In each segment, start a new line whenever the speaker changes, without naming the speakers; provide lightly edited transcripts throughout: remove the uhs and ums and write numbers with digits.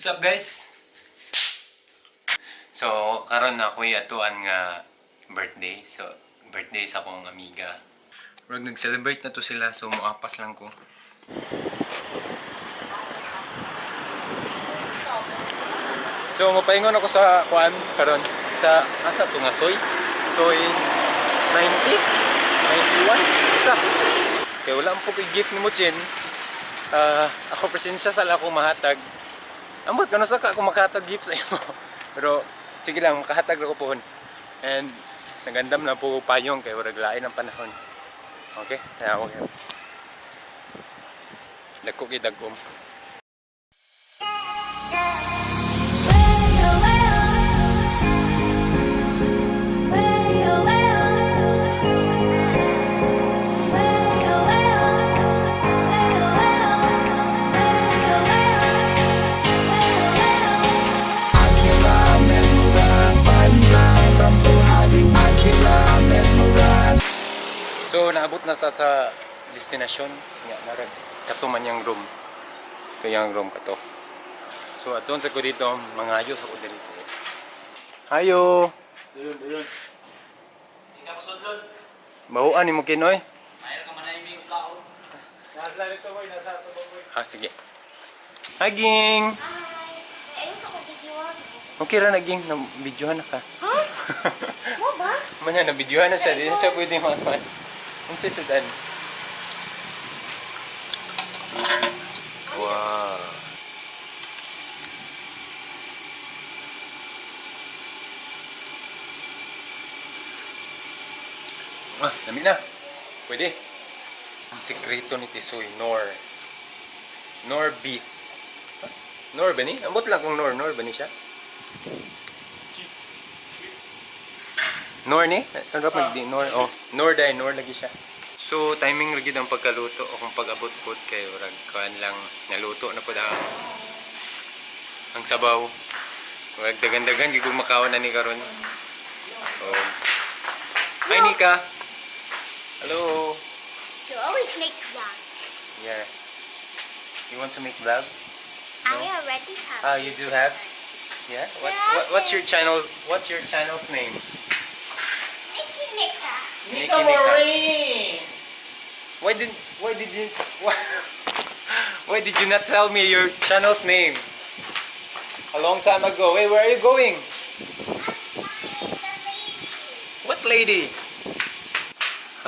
What's up guys? So, karon na ako'y atuan nga birthday. So, birthday sa akong amiga. Rag nag-celebrate na to sila, so muapas lang ko. So, mapaingon ako sa kuan karon sa asa to nga soy? Soy 90? 91? Basta. Kaya wala po kay gift ni mo, Chen. Ako presensya sa ako mahatag. Ambot, kano sa ka ako makahatag gift sa imo. Pero, sige lang, makahatag ako po. And, nagandam na po payong kaya wala lain ang panahon. Okay? Kaya ako yan. Dagko kidagom. So, naabot na sa destinasyon. Nga, narag katuman yung room. Ito yung room kato. So, aton sa ko dito, mga ayos ako dito. Hayo!
Dulon. Hindi ka pasudlon.
Bauan ni mo kinoy?
Mayroon ka manahimik kaon. Nasa dito boy, nasa ito boy.
Sige. Hi, Ging!
Hi! Ayun sa video-videoan.
Okay ra na, Ging. Na-videohan na ka.
Ha? Mo ba?
Mana, na-videohan na siya. Di na siya pwede makakuan. Ang sisudan. Wow. Dami na. Pwede. Ang sekreto ni Tisoy, Nor beef. Nor ba ni? Ambot lang kung Nor ba ni siya? Nor ni? Ano ba di Nor? Oh, Nor lagi siya. So, timing lagi ang pagkaluto o kung pag-abot-bot kayo, rag kuan lang naluto na po ang sabaw. Rag dagan-dagan gigong makaon na ni karon. So, hi Nika. Hello.
You always make vlog.
Yeah. You want to make vlog?
I already have.
You do have? Yeah. What's your channel? What's your channel's name?
Nika.
Nika Maureen!
Why did you not tell me your channel's name? A long time ago. Hey, where are you going? What lady?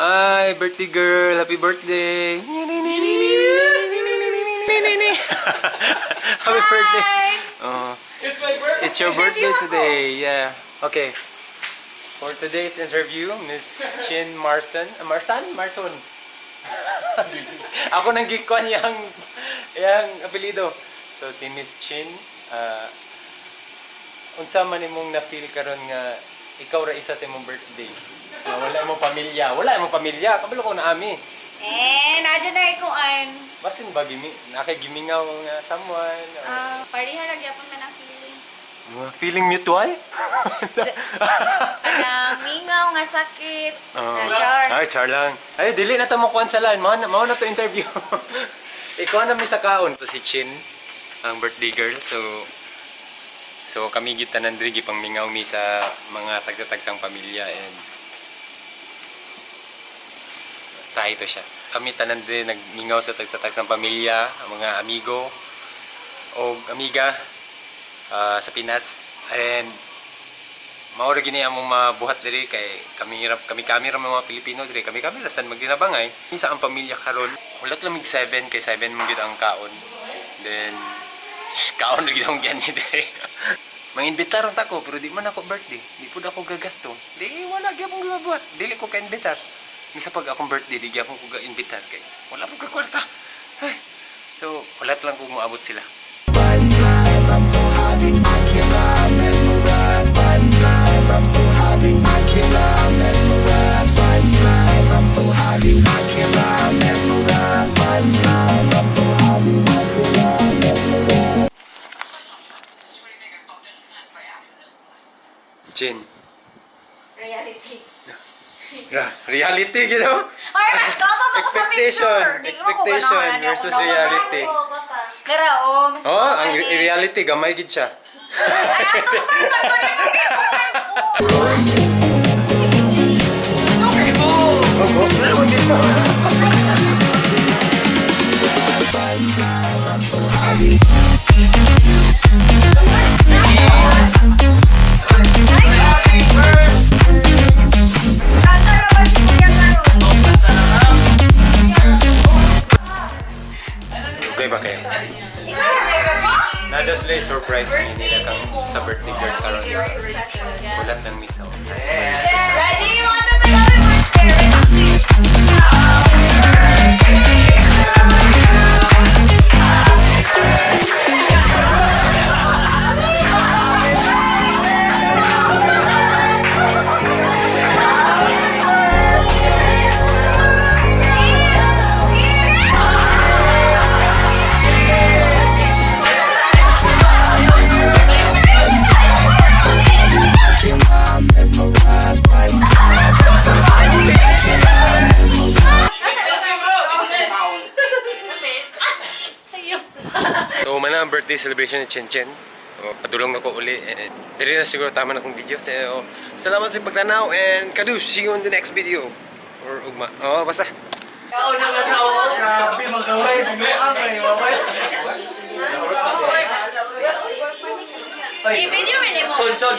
Hi, birthday girl. Happy birthday. Happy birthday.
It's my birthday!
It's your birthday today. Yeah. Okay. For today's interview, Miss Chin Marson. Marson? Ako nang gikon yang apelido. So si Miss Chin, unsa man imong na-feel karon nga ikaw ra isa sa imong birthday? Wala imong pamilya. Kabalo ko na ami.
Nadyo na ikuan.
Basin ba nakay gimingaw nga someone?
Pariha ra gyapon man ang feeling.
Feeling mutual?
Anang mingaw nga sakit. Char.
Ay, char lang. Ay, dili na ito mo kuhan sa line. Mao na to interview. Ikaw na mi sa kaon. Ito si Chin, ang birthday girl. So kami gitanan diri gipang mingaw mi sa mga tagsa-tagsang pamilya and tayo to siya. Kami tanan din nagmingaw sa tagsa-tagsang pamilya, mga amigo o amiga sa Pinas, and maura gini among mabuhat diri kay kami ra mga Pilipino diri kami lasan magdinabangay isa ang pamilya karon ulat lamig 7 kay 7 man gyud ang kaon, then kaon gyud ang gani diri. Manginbitar ta ko pero di man ako birthday, di pud ako gagasto, di wala gyud akong gabuhat, dili ko ka-invitar. Misa pag akong birthday di gyud ako ga-invitar kay wala po ka kwarta. Ay, so ulat lang ko moabot sila. Chin.
Reality.
Reality, you know?
Or mas ako sa picture.
Expectation versus reality.
Dara, oh, mas
Oh, ang reality gamay gid siya. Okay ba kayo? Nada sila surprise ni nila kang sa birthday girl karon. Kulat ng misaw.
Ready? You want to be happy birthday?
So, man ang birthday celebration ni Jentsch. Padulong na ko uli. Diri na siguro tama na kong video. So, salamat sa pagtanaw and kadush! See you in the next video. Or ugma. Oh, basta.
Ikaw na asawa. Grabe, magkaway. Binuang kayo, mamay.
I-video mo.
Son.